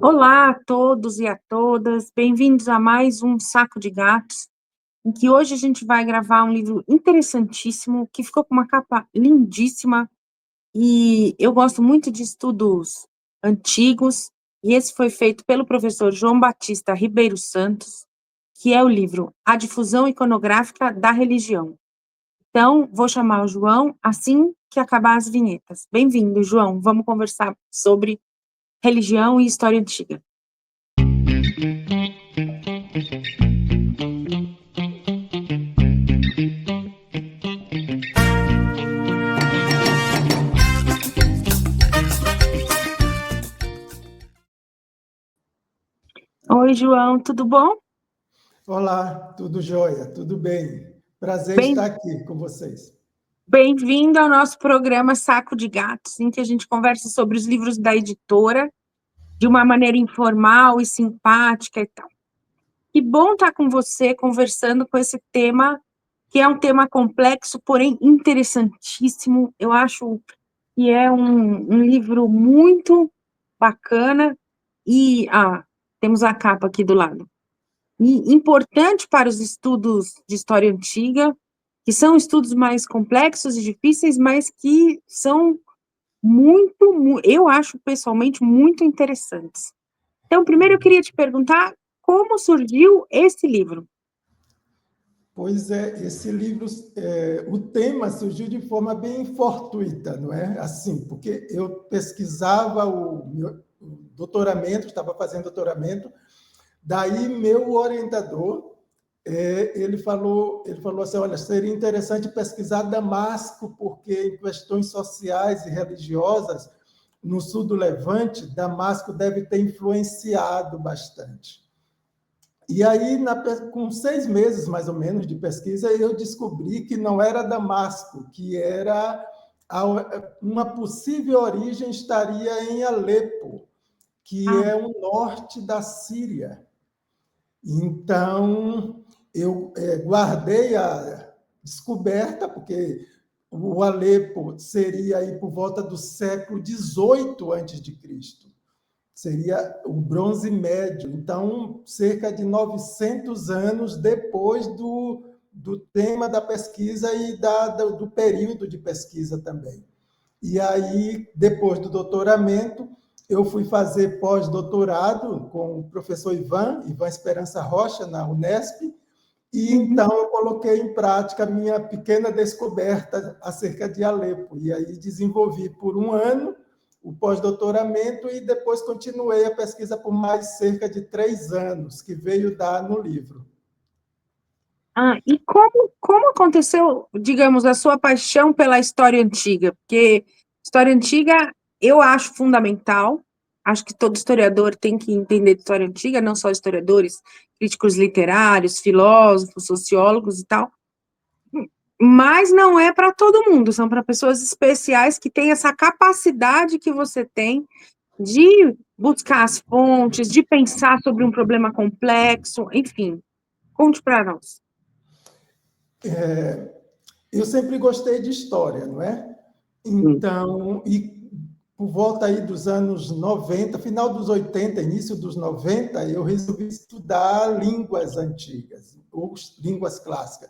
Olá a todos e a todas, bem-vindos a mais um Saco de Gatos, em que hoje a gente vai gravar um livro interessantíssimo, que ficou com uma capa lindíssima, e eu gosto muito de estudos antigos, e esse foi feito pelo professor João Batista Ribeiro Santos, que é o livro A Difusão Iconográfica da Religião. Então, vou chamar o João assim que acabar as vinhetas. Bem-vindo, João, vamos conversar sobre religião e história antiga. Oi, João, tudo bom? Olá, tudo jóia, tudo bem? Prazer Bem, estar aqui com vocês. bem-vindo ao nosso programa Saco de Gatos, em que a gente conversa sobre os livros da editora de uma maneira informal e simpática e tal. Que bom estar com você conversando com esse tema, que é um tema complexo, porém interessantíssimo. Eu acho que é um livro muito bacana e temos a capa aqui do lado. E importante para os estudos de história antiga, que são estudos mais complexos e difíceis, mas que são eu acho pessoalmente muito interessantes. Então, primeiro eu queria te perguntar como surgiu esse livro. Pois é, esse livro, o tema surgiu de forma bem fortuita, não é? Assim, porque eu pesquisava o meu o doutoramento, estava fazendo doutoramento, daí meu orientador, ele falou assim, olha, seria interessante pesquisar Damasco, porque em questões sociais e religiosas, no sul do Levante, Damasco deve ter influenciado bastante. E aí, com 6 meses, mais ou menos, de pesquisa, eu descobri que não era Damasco, que uma possível origem estaria em Alepo, que é o norte da Síria. Então, eu guardei a descoberta, porque o Alepo seria aí por volta do século XVIII a.C., seria o Bronze Médio, então cerca de 900 anos depois do tema da pesquisa e do período de pesquisa também. E aí, depois do doutoramento, eu fui fazer pós-doutorado com o professor Ivan Esperança Rocha, na Unesp, e então eu coloquei em prática a minha pequena descoberta acerca de Alepo. E aí desenvolvi por um ano o pós-doutoramento e depois continuei a pesquisa por mais cerca de 3 anos, que veio dar no livro. E como aconteceu, digamos, a sua paixão pela história antiga? Porque história antiga eu acho fundamental, acho que todo historiador tem que entender de história antiga, não só historiadores, críticos literários, filósofos, sociólogos e tal, mas não é para todo mundo, são para pessoas especiais que têm essa capacidade que você tem de buscar as fontes, de pensar sobre um problema complexo, enfim. Conte para nós. Eu sempre gostei de história, não é? Então, e por volta aí dos anos 90, final dos 80, início dos 90, eu resolvi estudar línguas antigas, ou línguas clássicas.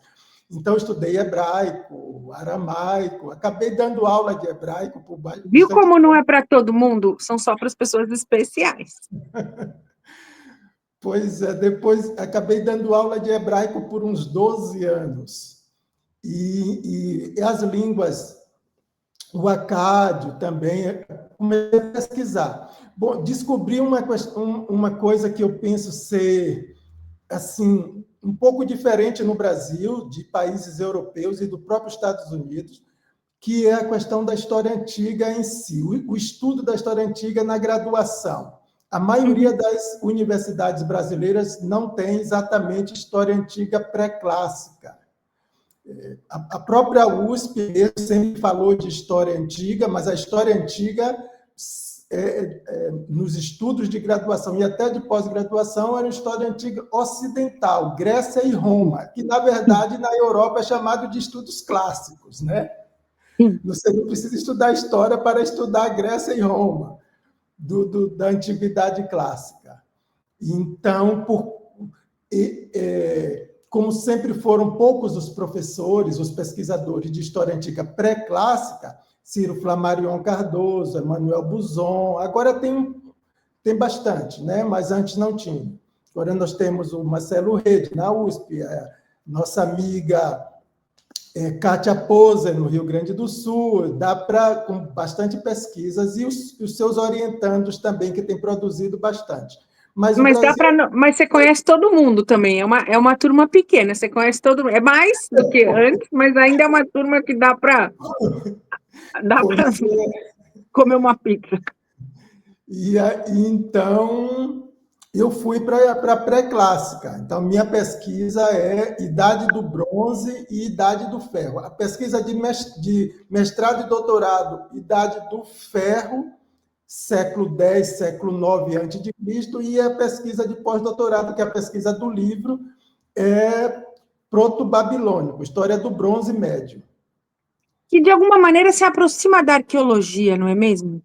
Então, eu estudei hebraico, aramaico, acabei dando aula de hebraico por Viu bastante como não tempo. é para todo mundo? São só para as pessoas especiais. Pois é, depois acabei dando aula de hebraico por uns 12 anos. E as línguas, o acádio também, comecei a pesquisar. Bom, descobri uma coisa que eu penso ser assim um pouco diferente no Brasil, de países europeus e do próprio Estados Unidos, que é a questão da história antiga em si, o estudo da história antiga na graduação. A maioria das universidades brasileiras não tem exatamente história antiga pré-clássica. A própria USP sempre falou de história antiga, mas a história antiga, nos estudos de graduação e até de pós-graduação, era uma história antiga ocidental, Grécia e Roma, que, na verdade, na Europa é chamado de estudos clássicos, né? Sim. Você não precisa estudar história para estudar Grécia e Roma. da antiguidade clássica. Então, como sempre foram poucos os professores, os pesquisadores de história antiga pré-clássica, Ciro Flammarion Cardoso, Emmanuel Buzon, agora tem bastante, né? Mas antes não tinha. Agora nós temos o Marcelo Rede, na USP, nossa amiga Kátia Poser, no Rio Grande do Sul, com bastante pesquisas, e os seus orientandos também, que têm produzido bastante. Mas mas você conhece todo mundo também, é uma turma pequena, você conhece todo mundo, é mais do que antes, mas ainda é uma turma que dá para comer uma pizza. E então, eu fui para a pré-clássica. Então, minha pesquisa é Idade do Bronze e Idade do Ferro. A pesquisa de mestrado e doutorado, Idade do Ferro, século X, século IX a.C., e a pesquisa de pós-doutorado, que é a pesquisa do livro, é Proto-Babilônico, História do Bronze Médio. Que, de alguma maneira, se aproxima da arqueologia, não é mesmo?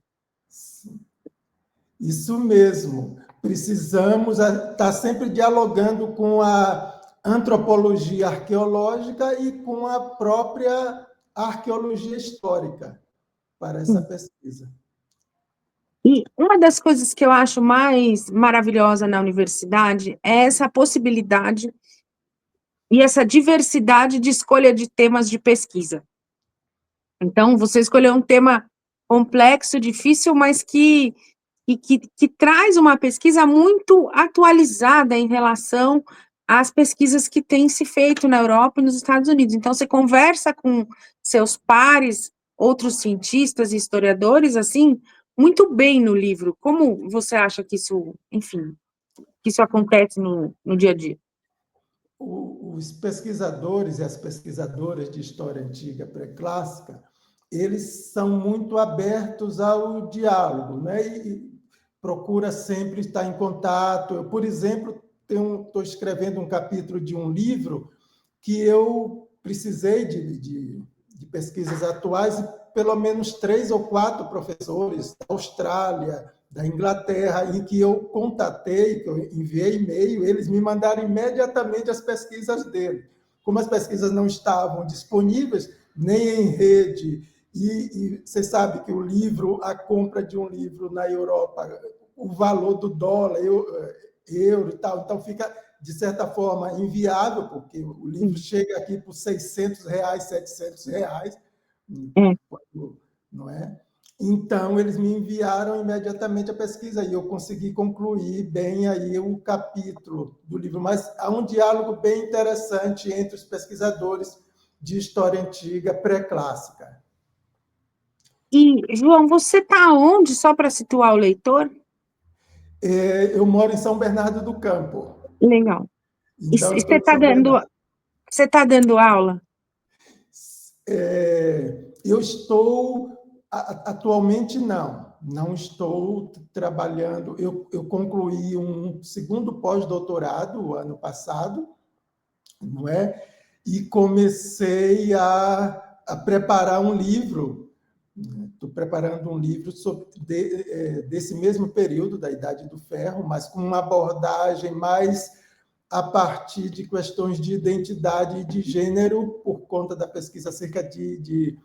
Isso mesmo. Precisamos estar sempre dialogando com a antropologia arqueológica e com a própria arqueologia histórica para essa pesquisa. E uma das coisas que eu acho mais maravilhosa na universidade é essa possibilidade e essa diversidade de escolha de temas de pesquisa. Então, você escolheu um tema complexo, difícil, mas que traz uma pesquisa muito atualizada em relação às pesquisas que têm se feito na Europa e nos Estados Unidos. Então, você conversa com seus pares, outros cientistas e historiadores, assim, muito bem no livro. Como você acha que isso, enfim, que isso acontece no dia a dia? Os pesquisadores e as pesquisadoras de história antiga pré-clássica, eles são muito abertos ao diálogo, né? E procura sempre estar em contato. Eu, por exemplo, estou escrevendo um capítulo de um livro que eu precisei de pesquisas atuais e pelo menos 3 ou 4 professores da Austrália, da Inglaterra, em que eu contatei, que eu enviei e-mail, eles me mandaram imediatamente as pesquisas dele. Como as pesquisas não estavam disponíveis, nem em rede, e você sabe que a compra de um livro na Europa, o valor do dólar, euro e tal, então fica, de certa forma, inviável, porque o livro chega aqui por R$600, R$700, não é? Então, eles me enviaram imediatamente a pesquisa e eu consegui concluir bem aí o capítulo do livro. Mas há um diálogo bem interessante entre os pesquisadores de história antiga pré-clássica. E, João, você está onde, só para situar o leitor? Eu moro em São Bernardo do Campo. Legal. Então, E você está dando aula? Eu estou... Atualmente, não estou trabalhando. Eu concluí um segundo pós-doutorado ano passado, não é? E comecei a preparar um livro. Estou preparando um livro desse mesmo período da Idade do Ferro, mas com uma abordagem mais a partir de questões de identidade e de gênero, por conta da pesquisa acerca de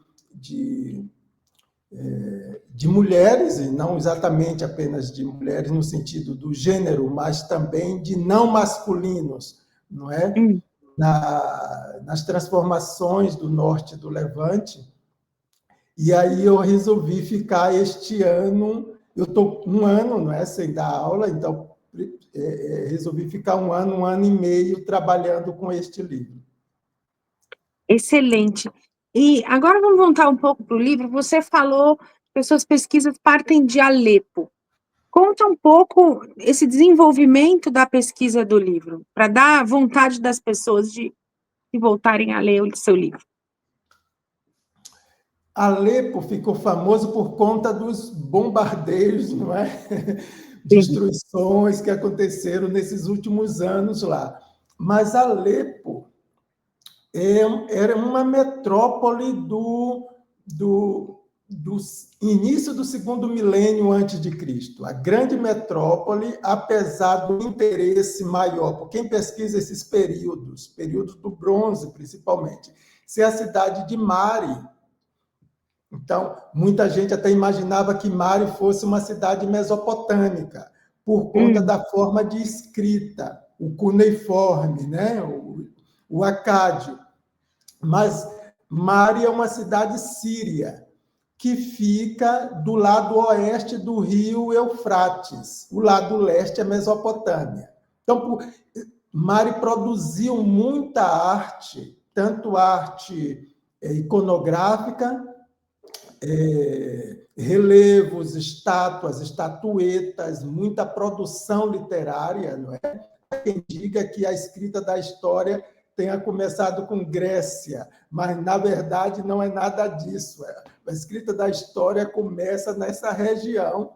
mulheres, e não exatamente apenas de mulheres no sentido do gênero, mas também de não masculinos, não é? Nas transformações do norte e do Levante. E aí eu resolvi ficar este ano, eu estou um ano, não é, sem dar aula, então resolvi ficar um ano e meio trabalhando com este livro. Excelente. E agora vamos voltar um pouco para o livro. Você falou que as suas pesquisas partem de Alepo. Conta um pouco esse desenvolvimento da pesquisa do livro, para dar vontade das pessoas de voltarem a ler o seu livro. Alepo ficou famoso por conta dos bombardeios, não é? Destruições que aconteceram nesses últimos anos lá. Mas Alepo era uma metrópole do início do segundo milênio antes de Cristo. A grande metrópole, apesar do interesse maior, por quem pesquisa esses períodos do bronze, principalmente, ser a cidade de Mari. Então, muita gente até imaginava que Mari fosse uma cidade mesopotâmica, por conta da forma de escrita, o cuneiforme, né? o acádio. Mas Mari é uma cidade síria, que fica do lado oeste do rio Eufrates. O lado leste é Mesopotâmia. Então, Mari produziu muita arte, tanto arte iconográfica, relevos, estátuas, estatuetas, muita produção literária, não é? Quem diga que a escrita da história tenha começado com Grécia, mas, na verdade, não é nada disso. A escrita da história começa nessa região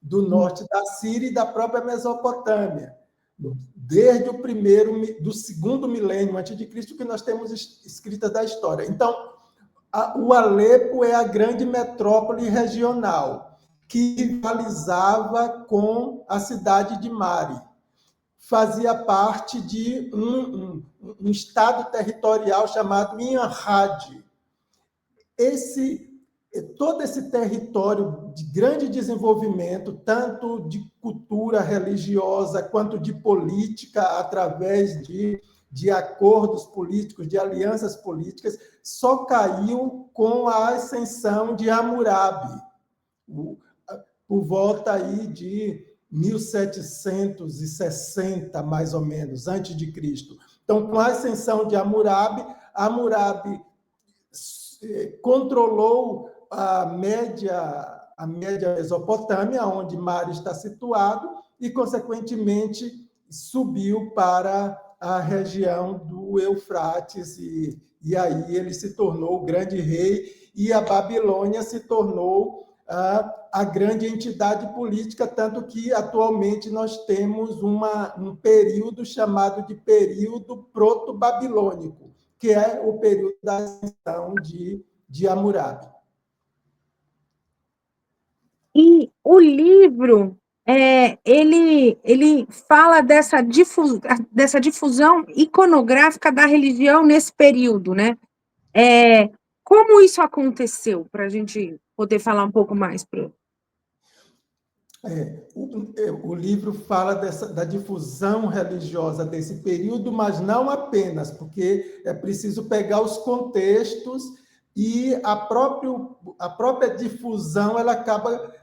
do norte da Síria e da própria Mesopotâmia. Desde do segundo milênio antes de Cristo que nós temos escrita da história. Então, o Alepo é a grande metrópole regional que rivalizava com a cidade de Mari. Fazia parte de um estado territorial chamado Inhad. Todo esse território de grande desenvolvimento, tanto de cultura religiosa quanto de política, através de acordos políticos, de alianças políticas, só caiu com a ascensão de Hammurabi, por volta aí de 1760, mais ou menos, antes de Cristo. Então, com a ascensão de Hammurabi controlou a média Mesopotâmia, onde Mari está situado, e, consequentemente, subiu para a região do Eufrates, e aí ele se tornou o grande rei, e a Babilônia se tornou a grande entidade política, tanto que atualmente nós temos um período chamado de período proto-babilônico, que é o período da ascensão de Hammurabi. E o livro, ele fala dessa difusão iconográfica da religião nesse período, né? Como isso aconteceu, para a gente poder falar um pouco mais? O livro fala da difusão religiosa desse período, mas não apenas, porque é preciso pegar os contextos e a própria difusão ela acaba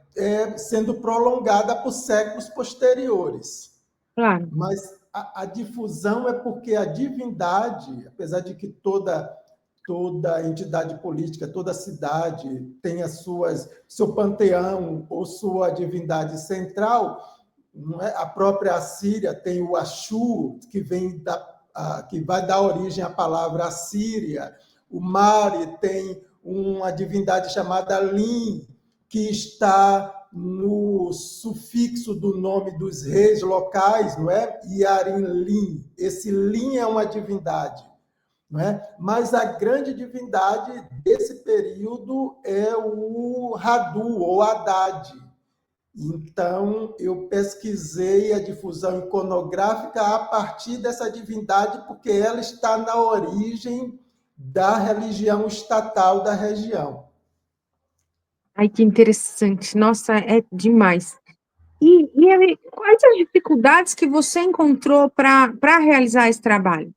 sendo prolongada por séculos posteriores. Claro. Mas a difusão é porque a divindade, apesar de que toda entidade política, toda cidade tem seu panteão ou sua divindade central, não é? A própria Assíria tem o Axu, que vai dar origem à palavra Assíria. O Mari tem uma divindade chamada Lin, que está no sufixo do nome dos reis locais, não é? Yarin-Lin. Esse Lin é uma divindade. Não é? Mas a grande divindade desse período é o Hadu, ou Haddad. Então, eu pesquisei a difusão iconográfica a partir dessa divindade, porque ela está na origem da religião estatal da região. Ai, que interessante. Nossa, é demais. E quais as dificuldades que você encontrou para realizar esse trabalho?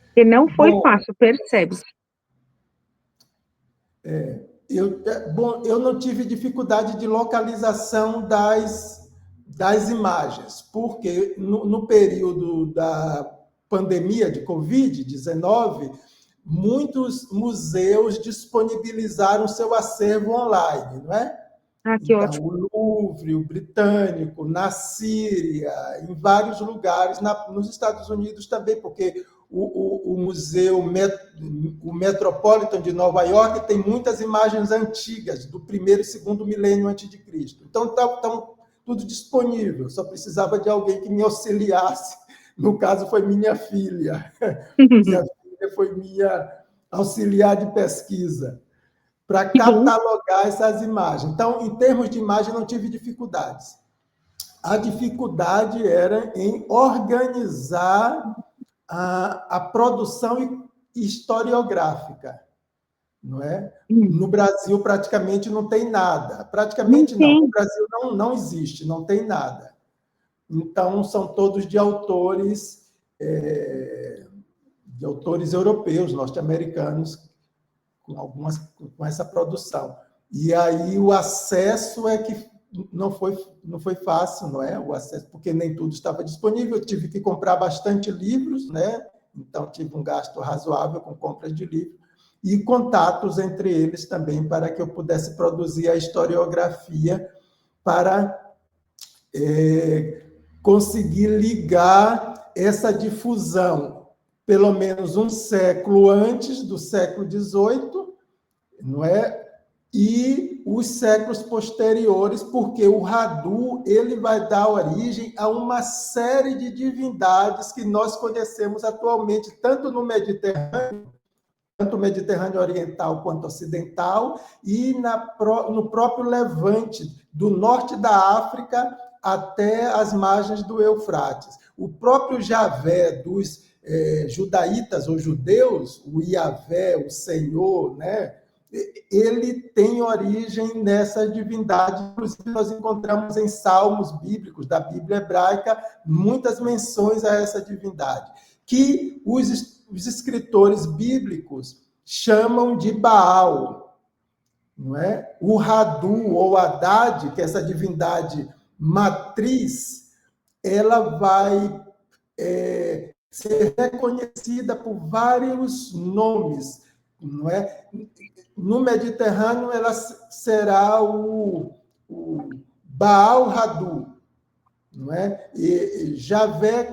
Porque não foi fácil, percebe-se. Eu não tive dificuldade de localização das imagens, porque no período da pandemia de Covid-19, muitos museus disponibilizaram seu acervo online, não é? Que então, ótimo. O Louvre, o Britânico, na Síria, em vários lugares, nos Estados Unidos também, porque o museu, o Metropolitan de Nova York, tem muitas imagens antigas, do primeiro e segundo milênio antes de Cristo. Então, está tudo disponível, só precisava de alguém que me auxiliasse. No caso, foi minha filha. Minha filha foi minha auxiliar de pesquisa. para catalogar essas imagens. Então, em termos de imagem, não tive dificuldades. A dificuldade era em organizar a produção historiográfica, não é? No Brasil, praticamente não tem nada. Praticamente não. No Brasil não existe, não tem nada. Então, são todos de autores europeus, norte-americanos, com essa produção. E aí o acesso é que não foi fácil, não é? O acesso, porque nem tudo estava disponível, eu tive que comprar bastante livros, né? Então tive um gasto razoável com compras de livros e contatos entre eles também para que eu pudesse produzir a historiografia para conseguir ligar essa difusão, pelo menos um século antes do século XVIII, não é? E os séculos posteriores, porque o Radu ele vai dar origem a uma série de divindades que nós conhecemos atualmente, tanto no Mediterrâneo, tanto o Mediterrâneo oriental quanto ocidental, e no próprio Levante, do norte da África até as margens do Eufrates. O próprio Javé dos judaítas ou judeus, o Iavé, o Senhor, né? Ele tem origem nessa divindade. Inclusive, nós encontramos em salmos bíblicos da Bíblia hebraica muitas menções a essa divindade, que os escritores bíblicos chamam de Baal, não é? O Radu ou Haddad, que é essa divindade matriz, ela vai ser reconhecida por vários nomes, não é? No Mediterrâneo, ela será o Baal Radu, não é? E Javé,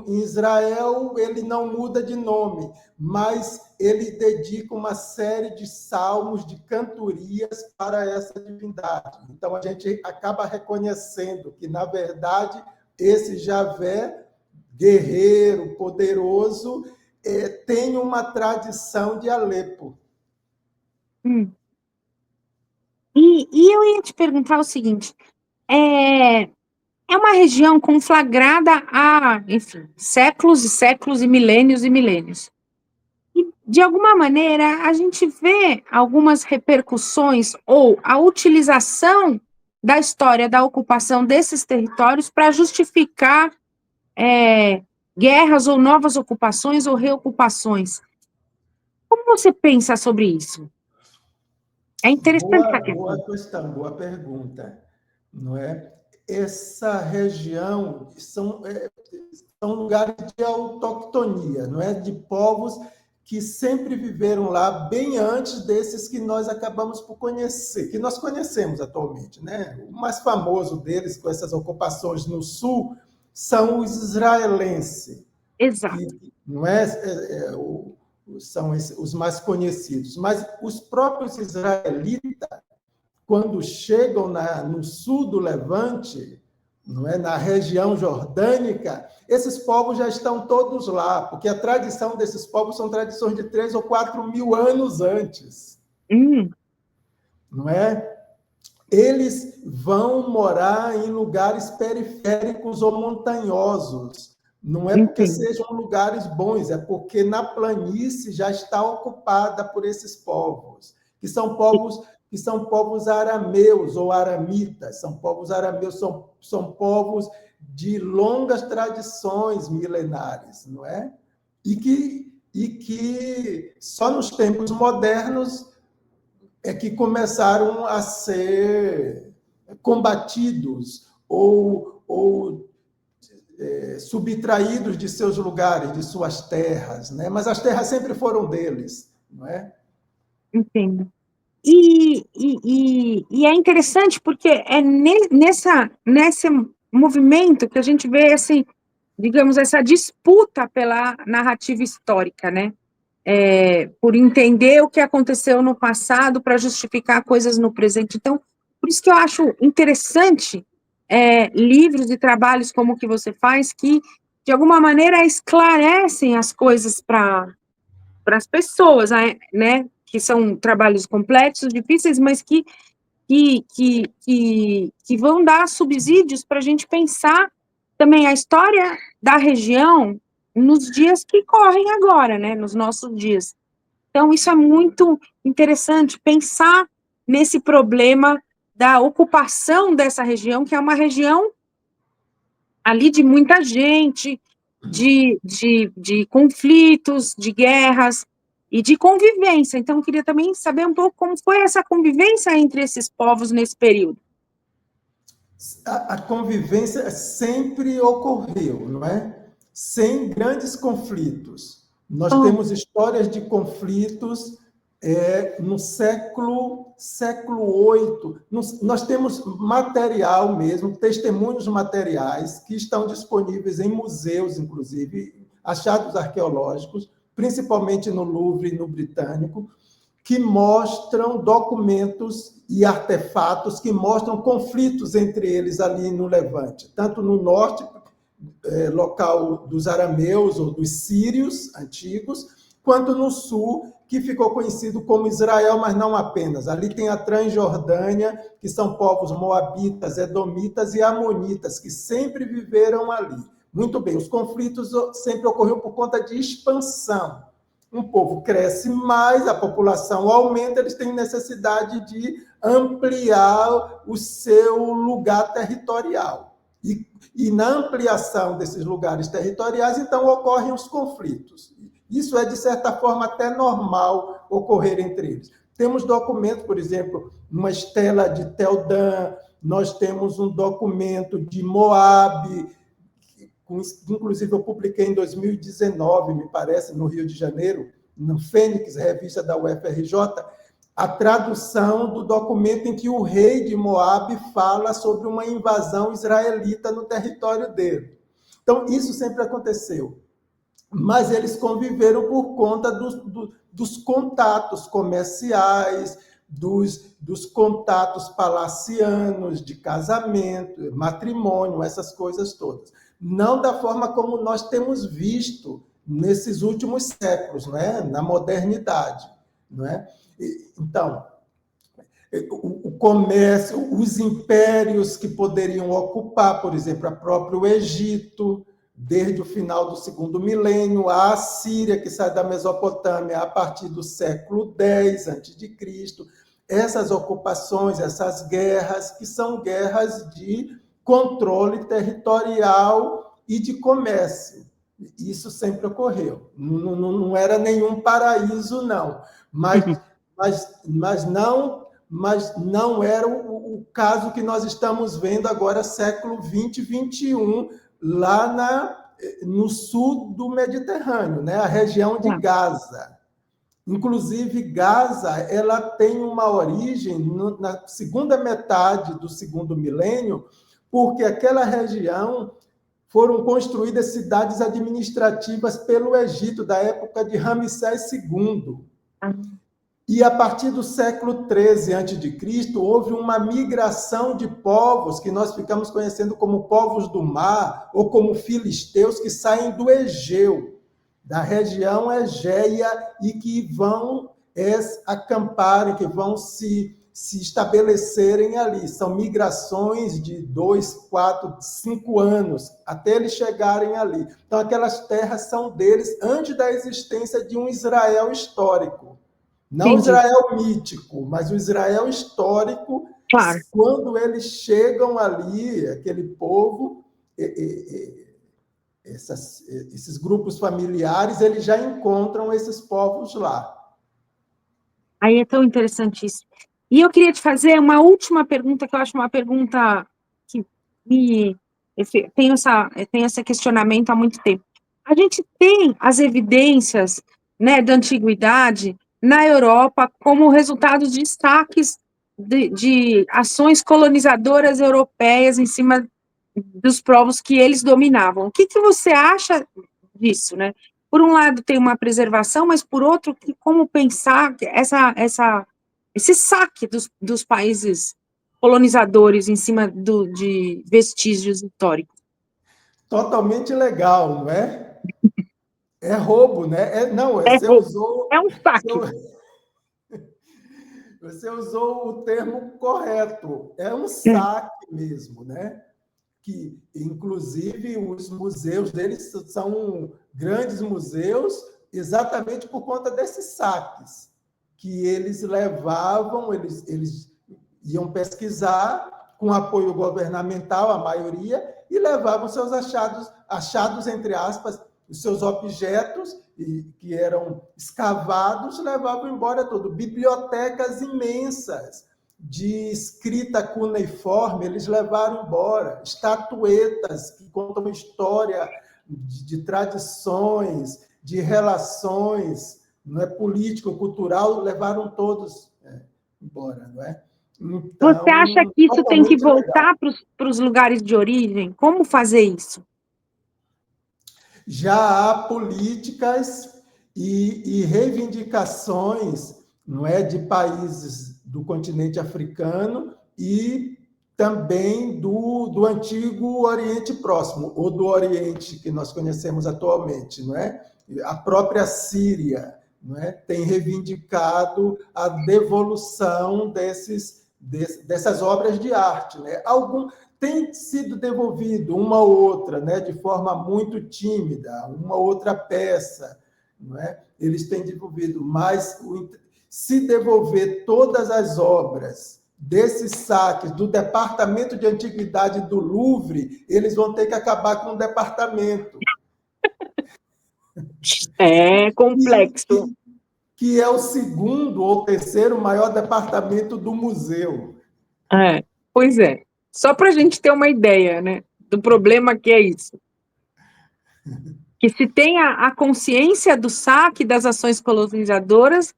em Israel, ele não muda de nome, mas ele dedica uma série de salmos, de cantorias para essa divindade. Então, a gente acaba reconhecendo que, na verdade, esse Javé, guerreiro, poderoso, tem uma tradição de Alepo. E eu ia te perguntar o seguinte, é uma região conflagrada há, enfim, séculos e séculos e milênios. E, de alguma maneira, a gente vê algumas repercussões ou a utilização da história da ocupação desses territórios para justificar guerras ou novas ocupações ou reocupações. Como você pensa sobre isso? É interessante essa questão. Boa questão, boa pergunta, não é? Essa região são lugares de autoctonia, não é? De povos que sempre viveram lá bem antes desses que nós acabamos por conhecer, que nós conhecemos atualmente, né? O mais famoso deles, com essas ocupações no sul, são os israelenses. Exato. Que, não é? São os mais conhecidos. Mas os próprios israelitas, quando chegam no sul do Levante, não é, na região jordânica, esses povos já estão todos lá, porque a tradição desses povos são tradições de 3 ou 4 mil anos antes. Não é? Eles vão morar em lugares periféricos ou montanhosos. Não é porque sejam lugares bons, é porque na planície já está ocupada por esses povos, que são povos arameus ou aramitas, são povos arameus, são povos de longas tradições milenares, não é? E que só nos tempos modernos é que começaram a ser combatidos ou subtraídos de seus lugares, de suas terras, né? Mas as terras sempre foram deles, não é? Entendo. E é interessante porque é nesse movimento que a gente vê, assim, digamos, essa disputa pela narrativa histórica, né? Por entender o que aconteceu no passado para justificar coisas no presente. Então, por isso que eu acho interessante livros e trabalhos como o que você faz, que, de alguma maneira, esclarecem as coisas para as pessoas, né? que são trabalhos complexos, difíceis, mas que vão dar subsídios para a gente pensar também a história da região nos dias que correm agora, né, nos nossos dias. Então, isso é muito interessante, pensar nesse problema da ocupação dessa região, que é uma região ali de muita gente, de conflitos, de guerras e de convivência. Então, eu queria também saber um pouco como foi essa convivência entre esses povos nesse período. A convivência sempre ocorreu, não é? Sem grandes conflitos. Nós temos histórias de conflitos no século VIII. Nós temos material mesmo, testemunhos materiais que estão disponíveis em museus, inclusive, achados arqueológicos, principalmente no Louvre e no Britânico, que mostram documentos e artefatos que mostram conflitos entre eles ali no Levante, tanto no norte, local dos arameus ou dos sírios antigos, quanto no sul, que ficou conhecido como Israel, mas não apenas. Ali tem a Transjordânia, que são povos moabitas, edomitas e amonitas, que sempre viveram ali. Muito bem, os conflitos sempre ocorreram por conta de expansão. Um povo cresce mais, a população aumenta, eles têm necessidade de ampliar o seu lugar territorial. E na ampliação desses lugares territoriais, então, ocorrem os conflitos. Isso é, de certa forma, até normal ocorrer entre eles. Temos documentos, por exemplo, uma estela de Tel Dan, nós temos um documento de Moabe, inclusive eu publiquei em 2019, me parece, no Rio de Janeiro, no Fênix, revista da UFRJ, a tradução do documento em que o rei de Moabe fala sobre uma invasão israelita no território dele. Então, isso sempre aconteceu. Mas eles conviveram por conta dos contatos comerciais, dos contatos palacianos, de casamento, matrimônio, essas coisas todas. Não da forma como nós temos visto nesses últimos séculos, né? Na modernidade. Né? Então, o comércio, os impérios que poderiam ocupar, por exemplo, o próprio Egito, desde o final do segundo milênio, a Assíria, que sai da Mesopotâmia a partir do século X a.C., essas ocupações, essas guerras, que são guerras de controle territorial e de comércio. Isso sempre ocorreu. Não era nenhum paraíso, não. Mas não era o caso que nós estamos vendo agora, século XX, XXI, lá no sul do Mediterrâneo, né? A região de Gaza. Inclusive, Gaza ela tem uma origem na segunda metade do segundo milênio, porque aquela região foram construídas cidades administrativas pelo Egito, da época de Ramsés II. E a partir do século XIII a.C., houve uma migração de povos que nós ficamos conhecendo como povos do mar, ou como filisteus, que saem do Egeu, da região egéia, e que vão acamparem, que vão se estabelecerem ali. São migrações de 2, 4, 5 anos, até eles chegarem ali. Então, aquelas terras são deles antes da existência de um Israel histórico. Não o Israel mítico, mas o Israel histórico. Claro. Quando eles chegam ali, aquele povo, esses grupos familiares, eles já encontram esses povos lá. Aí é tão interessante isso. E eu queria te fazer uma última pergunta, que eu acho uma pergunta que tem esse questionamento há muito tempo. A gente tem as evidências, né, da antiguidade na Europa como resultado de destaques de ações colonizadoras europeias em cima dos povos que eles dominavam. O que você acha disso, né? Por um lado, tem uma preservação, mas por outro, como pensar esse saque dos países colonizadores em cima de vestígios históricos? Totalmente legal, não é? É roubo, né? Você roubo. usou... É um saque. Você usou o termo correto. É um saque mesmo, né? Que, inclusive, os museus deles são grandes museus exatamente por conta desses saques que eles levavam, eles iam pesquisar com apoio governamental, a maioria, e levavam seus achados entre aspas, os seus objetos que eram escavados, levavam embora tudo. Bibliotecas imensas de escrita cuneiforme, eles levaram embora. Estatuetas que contam história de tradições, de relações, não é, político-cultural, levaram todos embora, não é? Então, você acha que isso tem que legal. voltar para os lugares de origem? Como fazer isso? Já há políticas e reivindicações, não é, de países do continente africano e também do antigo Oriente Próximo, ou do Oriente que nós conhecemos atualmente, não é? A própria Síria, não é, tem reivindicado a devolução dessas obras de arte, né? Tem sido devolvido uma ou outra, né, de forma muito tímida, uma outra peça, não é? Eles têm devolvido, mas se devolver todas as obras desses saques do Departamento de Antiguidade do Louvre, eles vão ter que acabar com o departamento. É complexo. Que é o segundo ou terceiro maior departamento do museu. Pois é. Só para a gente ter uma ideia, né, do problema que é isso. Que se tem a consciência do saque das ações colonizadoras,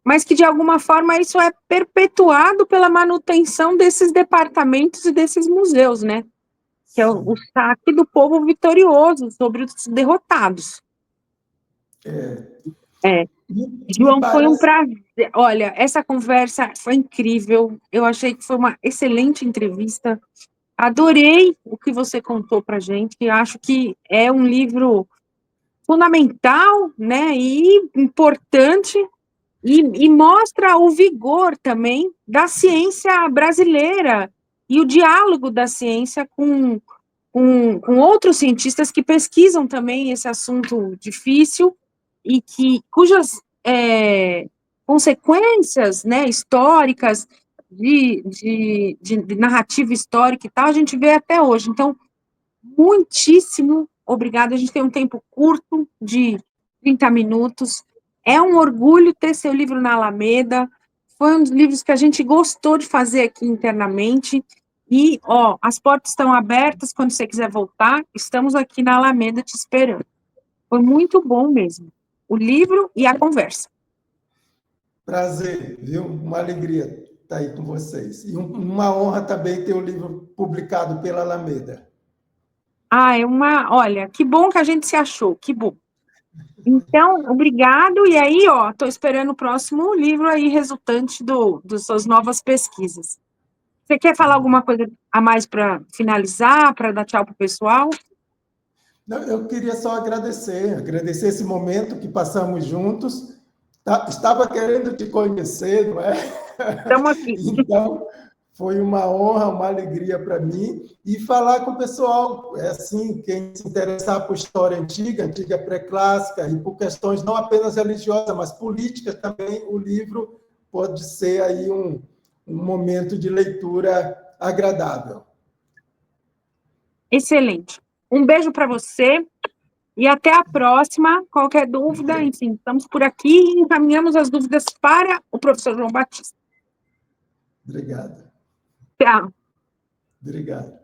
mas que, de alguma forma, isso é perpetuado pela manutenção desses departamentos e desses museus, né? Que é o saque do povo vitorioso sobre os derrotados. João, foi um prazer. Olha, essa conversa foi incrível. Eu achei que foi uma excelente entrevista. Adorei o que você contou para a gente. Acho que é um livro fundamental, né, e importante, e mostra o vigor também da ciência brasileira e o diálogo da ciência com outros cientistas que pesquisam também esse assunto difícil e cujas consequências, né, históricas, de narrativa histórica e tal, a gente vê até hoje. Então, muitíssimo obrigada. A gente tem um tempo curto de 30 minutos. É um orgulho ter seu livro na Alameda. Foi um dos livros que a gente gostou de fazer aqui internamente. E, ó, as portas estão abertas quando você quiser voltar. Estamos aqui na Alameda te esperando. Foi muito bom mesmo. O livro e a conversa. Prazer, viu? Uma alegria estar aí com vocês. E uma honra também ter o livro publicado pela Alameda. Olha, que bom que a gente se achou, que bom. Então, obrigado, e aí, ó, estou esperando o próximo livro aí, resultante das suas novas pesquisas. Você quer falar alguma coisa a mais para finalizar, para dar tchau para o pessoal? Não, eu queria só agradecer esse momento que passamos juntos. Estava querendo te conhecer, não é? Estamos aqui. Então, foi uma honra, uma alegria para mim. E falar com o pessoal, assim, quem se interessar por história antiga pré-clássica, e por questões não apenas religiosas, mas políticas também, o livro pode ser aí um momento de leitura agradável. Excelente. Um beijo para você e até a próxima. Qualquer dúvida, enfim, estamos por aqui e encaminhamos as dúvidas para o professor João Batista. Obrigado. Tchau. Obrigado.